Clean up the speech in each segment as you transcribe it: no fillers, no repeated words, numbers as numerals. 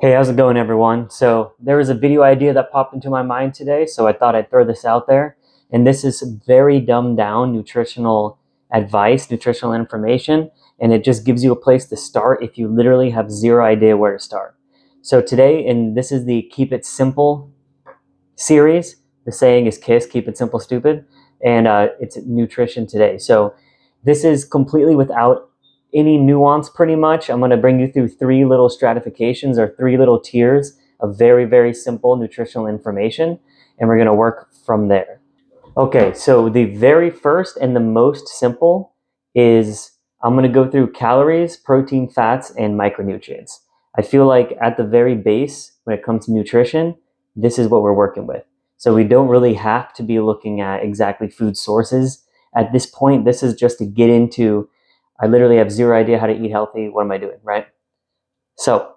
Hey, how's it going, everyone? So there was a video idea that popped into my mind today, so I thought I'd throw this out there. And this is very dumbed down nutritional advice, nutritional information, and it just gives you a place to start if you literally have zero idea where to start. So today, and this is the Keep It Simple series. The saying is KISS, keep it simple, stupid, and it's nutrition today. So this is completely without any nuance, pretty much. I'm going to bring you through three little stratifications or three little tiers of very, very simple nutritional information, and we're going to work from there. Okay, so the very first and the most simple is I'm going to go through calories, protein, fats, and micronutrients. I feel like at the very base, when it comes to nutrition, this is what we're working with. So we don't really have to be looking at exactly food sources. At this point, this is just to get into, I literally have zero idea how to eat healthy. What am I doing, right? So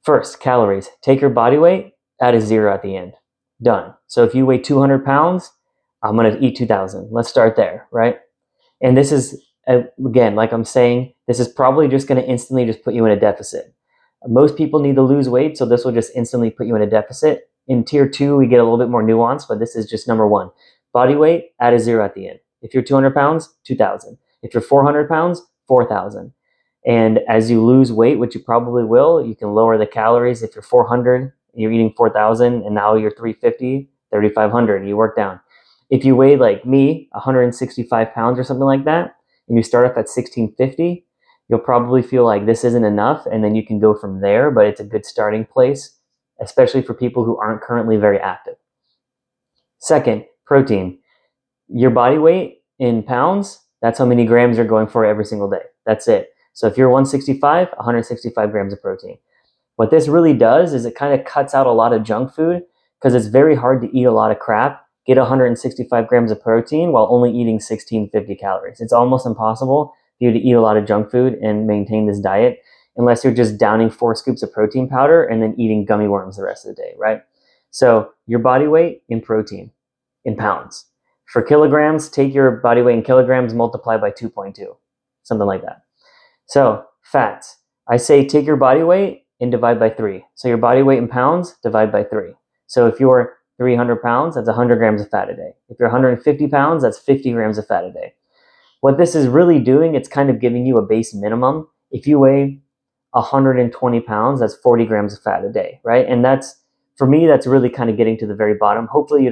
first, calories. Take your body weight, add a zero at the end. Done. So if you weigh 200 pounds, I'm going to eat 2,000. Let's start there, right? And this is, again, like I'm saying, this is probably just going to instantly just put you in a deficit. Most people need to lose weight, so this will just instantly put you in a deficit. In tier two, we get a little bit more nuance, but this is just number one. Body weight, add a zero at the end. If you're 200 pounds, 2,000. If you're 400 pounds, 4,000. And as you lose weight, which you probably will, you can lower the calories. If you're 400, you're eating 4,000, and now you're 350, 3,500, you work down. If you weigh like me, 165 pounds or something like that, and you start off at 1650, you'll probably feel like this isn't enough, and then you can go from there, but it's a good starting place, especially for people who aren't currently very active. Second, protein. Your body weight in pounds, that's how many grams you're going for every single day. That's it. So if you're 165, 165 grams of protein. What this really does is it kind of cuts out a lot of junk food because it's very hard to eat a lot of crap, get 165 grams of protein while only eating 1650 calories. It's almost impossible for you to eat a lot of junk food and maintain this diet unless you're just downing 4 scoops of protein powder and then eating gummy worms the rest of the day, right? So your body weight in protein in pounds. For kilograms, take your body weight in kilograms, multiply by 2.2, something like that. So fats, I say take your body weight and divide by 3. So your body weight in pounds, divide by 3. So if you're 300 pounds, that's 100 grams of fat a day. If you're 150 pounds, that's 50 grams of fat a day. What this is really doing, it's kind of giving you a base minimum. If you weigh 120 pounds, that's 40 grams of fat a day, right? And that's, for me, that's really kind of getting to the very bottom. Hopefully you're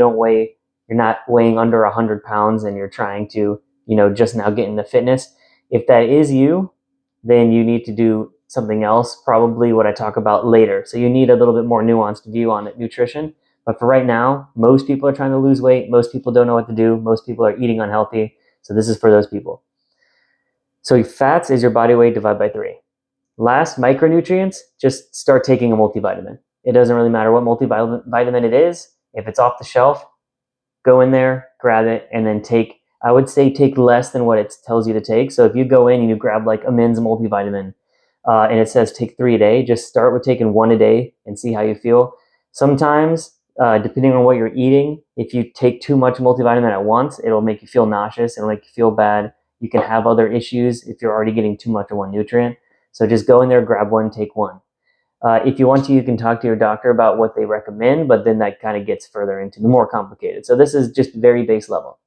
not weighing under 100 pounds and you're trying to, just now get into fitness. If that is you, then you need to do something else, probably what I talk about later. So you need a little bit more nuanced view on nutrition. But for right now, most people are trying to lose weight. Most people don't know what to do. Most people are eating unhealthy. So this is for those people. So fats is your body weight divided by 3. Last, micronutrients, just start taking a multivitamin. It doesn't really matter what multivitamin it is. If it's off the shelf, go in there, grab it, and then I would say take less than what it tells you to take. So if you go in and you grab like a men's multivitamin and it says take 3 a day, just start with taking 1 a day and see how you feel. Sometimes, depending on what you're eating, if you take too much multivitamin at once, it'll make you feel nauseous, it'll make you feel bad. You can have other issues if you're already getting too much of one nutrient. So just go in there, grab one, take one. If you want to, you can talk to your doctor about what they recommend, but then that kind of gets further into the more complicated. So this is just very base level.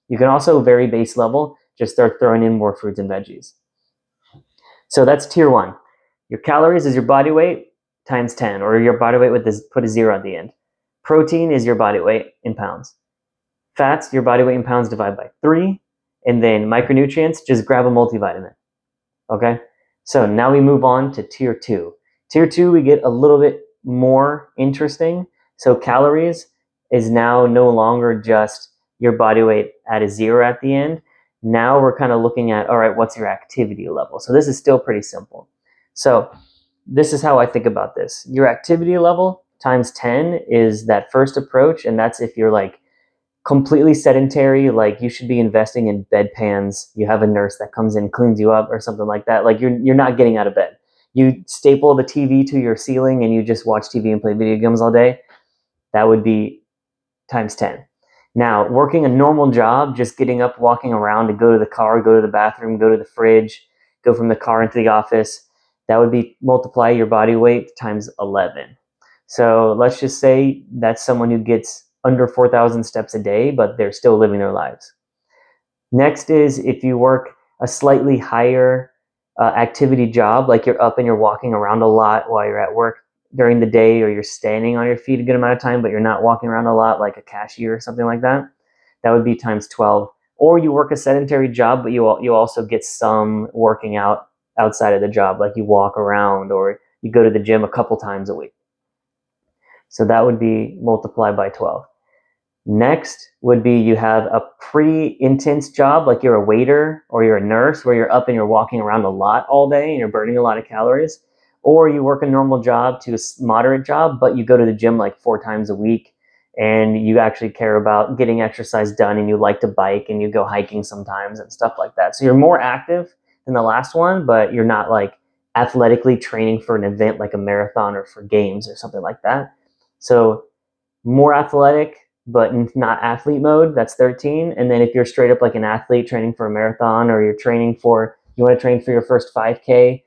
You can also very base level just start throwing in more fruits and veggies. So that's tier one. Your calories is your body weight times 10, or your body weight with this, put a 0 at the end. Protein is your body weight in pounds. Fats, your body weight in pounds, divide by 3. And then micronutrients, just grab a multivitamin. Okay? So now we move on to tier 2. Tier 2, we get a little bit more interesting. So calories is now no longer just your body weight at a 0 at the end. Now we're kind of looking at, all right, what's your activity level? So this is still pretty simple. So this is how I think about this. Your activity level times 10 is that first approach, and that's if you're like completely sedentary, like you should be investing in bedpans. You have a nurse that comes in, cleans you up or something like that. Like you're not getting out of bed. You staple the TV to your ceiling and you just watch TV and play video games all day. That would be times 10. Now, working a normal job, just getting up, walking around to go to the car, go to the bathroom, go to the fridge, go from the car into the office, That would be multiply your body weight times 11. So let's just say that's someone who gets under 4,000 steps a day, but they're still living their lives. Next is if you work a slightly higher activity job, like you're up and you're walking around a lot while you're at work during the day, or you're standing on your feet a good amount of time, but you're not walking around a lot, like a cashier or something like that, that would be times 12. Or you work a sedentary job, but you also get some working out outside of the job, like you walk around or you go to the gym a couple times a week. So that would be multiplied by 12. Next would be you have a pretty intense job, like you're a waiter or you're a nurse, where you're up and you're walking around a lot all day and you're burning a lot of calories. Or you work a normal job to a moderate job, but you go to the gym like 4 times a week and you actually care about getting exercise done and you like to bike and you go hiking sometimes and stuff like that. So you're more active than the last one, but you're not like athletically training for an event like a marathon or for games or something like that. So more athletic, but not athlete mode, that's 13. And then if you're straight up like an athlete training for a marathon, or you want to train for your first 5K,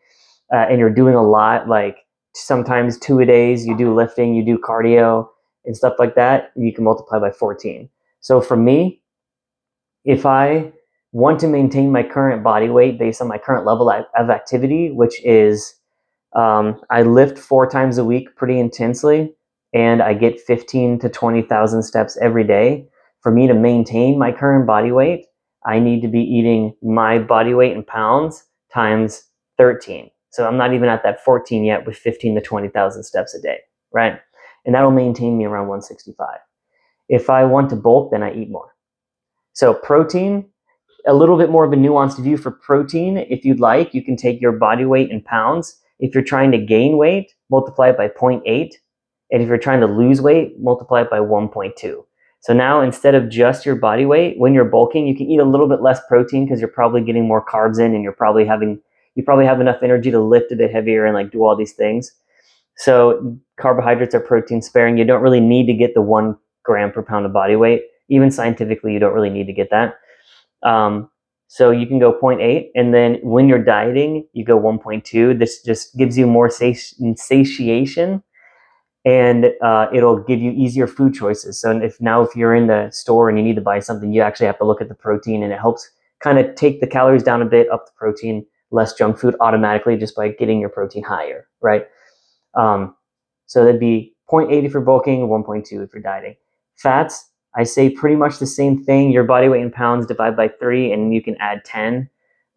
and you're doing a lot, like sometimes 2 a days, you do lifting, you do cardio and stuff like that, you can multiply by 14. So for me, if I want to maintain my current body weight based on my current level of activity, which is I lift 4 times a week pretty intensely, and I get 15 to 20,000 steps every day. For me to maintain my current body weight, I need to be eating my body weight in pounds times 13. So I'm not even at that 14 yet with 15 to 20,000 steps a day, right? And that'll maintain me around 165. If I want to bulk, then I eat more. So protein, a little bit more of a nuanced view for protein. If you'd like, you can take your body weight in pounds. If you're trying to gain weight, multiply it by 0.8. And if you're trying to lose weight, multiply it by 1.2. So now instead of just your body weight, when you're bulking, you can eat a little bit less protein because you're probably getting more carbs in and you probably have enough energy to lift a bit heavier and like do all these things. So carbohydrates are protein sparing. You don't really need to get the 1 gram per pound of body weight. Even scientifically, you don't really need to get that. So you can go 0.8, and then when you're dieting, you go 1.2. This just gives you more satiation, and it'll give you easier food choices. So if you're in the store and you need to buy something, you actually have to look at the protein, and it helps kind of take the calories down a bit, up the protein, less junk food automatically just by getting your protein higher, right? So that'd be 0.8 if you're bulking, 1.2 if you're dieting. Fats, I say pretty much the same thing. Your body weight in pounds, divide by 3, and you can add 10.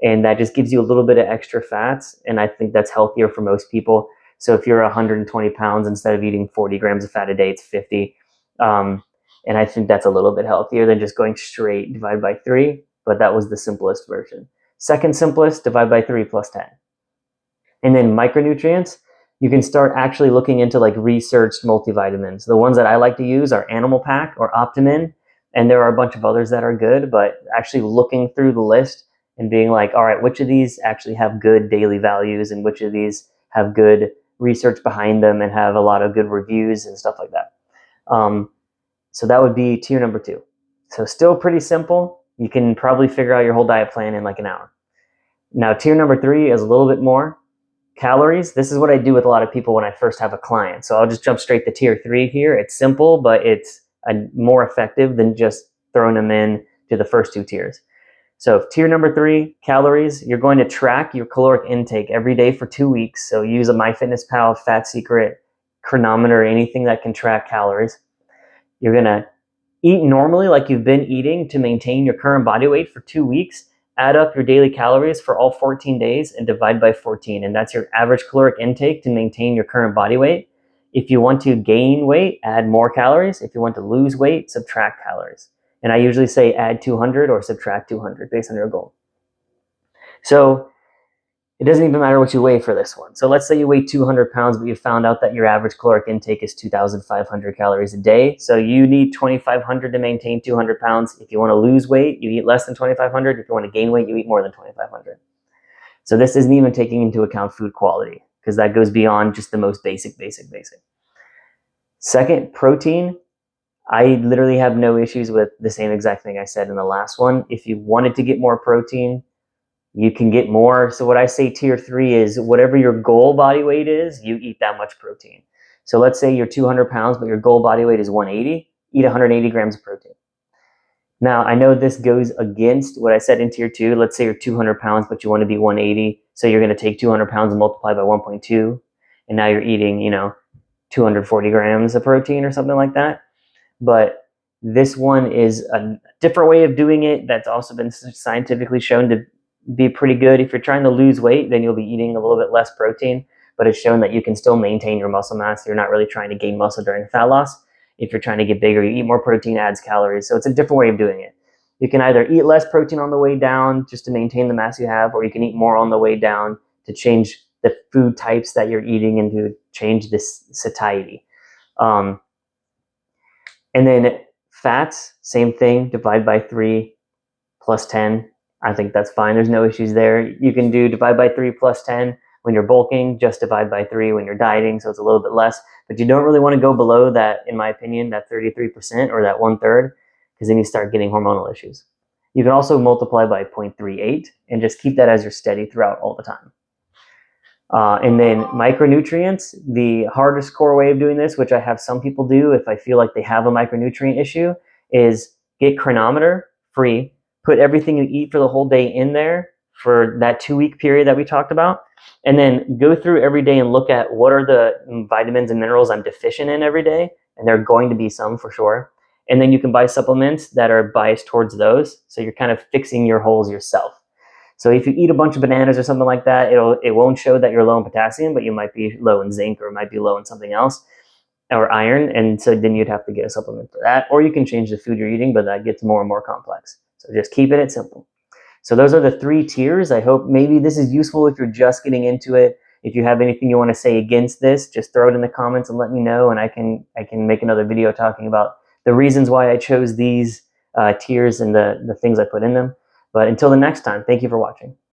And that just gives you a little bit of extra fats. And I think that's healthier for most people. So if you're 120 pounds, instead of eating 40 grams of fat a day, it's 50. And I think that's a little bit healthier than just going straight divide by 3. But that was the simplest version. Second simplest, divide by 3 plus 10. And then micronutrients, you can start actually looking into like researched multivitamins. The ones that I like to use are Animal Pack or Optimin, and there are a bunch of others that are good, but actually looking through the list and being like, all right, which of these actually have good daily values and which of these have good research behind them and have a lot of good reviews and stuff like that. So that would be tier number 2. So still pretty simple. You can probably figure out your whole diet plan in like an hour. Now, tier number 3 is a little bit more. Calories, this is what I do with a lot of people when I first have a client. So I'll just jump straight to tier 3 here. It's simple, but it's more effective than just throwing them in to the first 2 tiers. So tier number 3, calories, you're going to track your caloric intake every day for 2 weeks. So use a MyFitnessPal, Fat Secret, Chronometer, anything that can track calories. You're going to eat normally like you've been eating to maintain your current body weight for 2 weeks. Add up your daily calories for all 14 days and divide by 14. And that's your average caloric intake to maintain your current body weight. If you want to gain weight, add more calories. If you want to lose weight, subtract calories. And I usually say add 200 or subtract 200 based on your goal. So it doesn't even matter what you weigh for this one. So let's say you weigh 200 pounds, but you found out that your average caloric intake is 2,500 calories a day. So you need 2,500 to maintain 200 pounds. If you want to lose weight, you eat less than 2,500. If you want to gain weight, you eat more than 2,500. So this isn't even taking into account food quality, because that goes beyond just the most basic. Second, protein. I literally have no issues with the same exact thing I said in the last one. If you wanted to get more protein, You can get more. So what I say tier 3 is whatever your goal body weight is, you eat that much protein. So let's say you're 200 pounds, but your goal body weight is 180, eat 180 grams of protein. Now, I know this goes against what I said in tier 2. Let's say you're 200 pounds, but you want to be 180. So you're going to take 200 pounds and multiply by 1.2. And now you're eating, 240 grams of protein or something like that. But this one is a different way of doing it that's also been scientifically shown to be pretty good. If you're trying to lose weight, then you'll be eating a little bit less protein, but it's shown that you can still maintain your muscle mass. You're not really trying to gain muscle during fat loss. If you're trying to get bigger, you eat more protein, adds calories. So it's a different way of doing it. You can either eat less protein on the way down just to maintain the mass you have, or you can eat more on the way down to change the food types that you're eating and to change this satiety. And then fats, same thing, divide by 3 plus 10. I think that's fine. There's no issues there. You can do divide by 3 plus 10 when you're bulking, just divide by 3 when you're dieting, so it's a little bit less. But you don't really want to go below that, in my opinion, that 33% or that 1/3, because then you start getting hormonal issues. You can also multiply by 0.38 and just keep that as your steady throughout all the time. And then micronutrients, the hardest core way of doing this, which I have some people do if I feel like they have a micronutrient issue, is get Chronometer free, put everything you eat for the whole day in there for that 2-week period that we talked about, and then go through every day and look at what are the vitamins and minerals I'm deficient in every day, and there are going to be some for sure. And then you can buy supplements that are biased towards those, so you're kind of fixing your holes yourself. So if you eat a bunch of bananas or something like that, it won't show that you're low in potassium, but you might be low in zinc or it might be low in something else, or iron. And so then you'd have to get a supplement for that. Or you can change the food you're eating, but that gets more and more complex. So just keeping it simple. So those are the 3 tiers. I hope maybe this is useful if you're just getting into it. If you have anything you want to say against this, just throw it in the comments and let me know, and I can make another video talking about the reasons why I chose these tiers and the things I put in them. But until the next time, thank you for watching.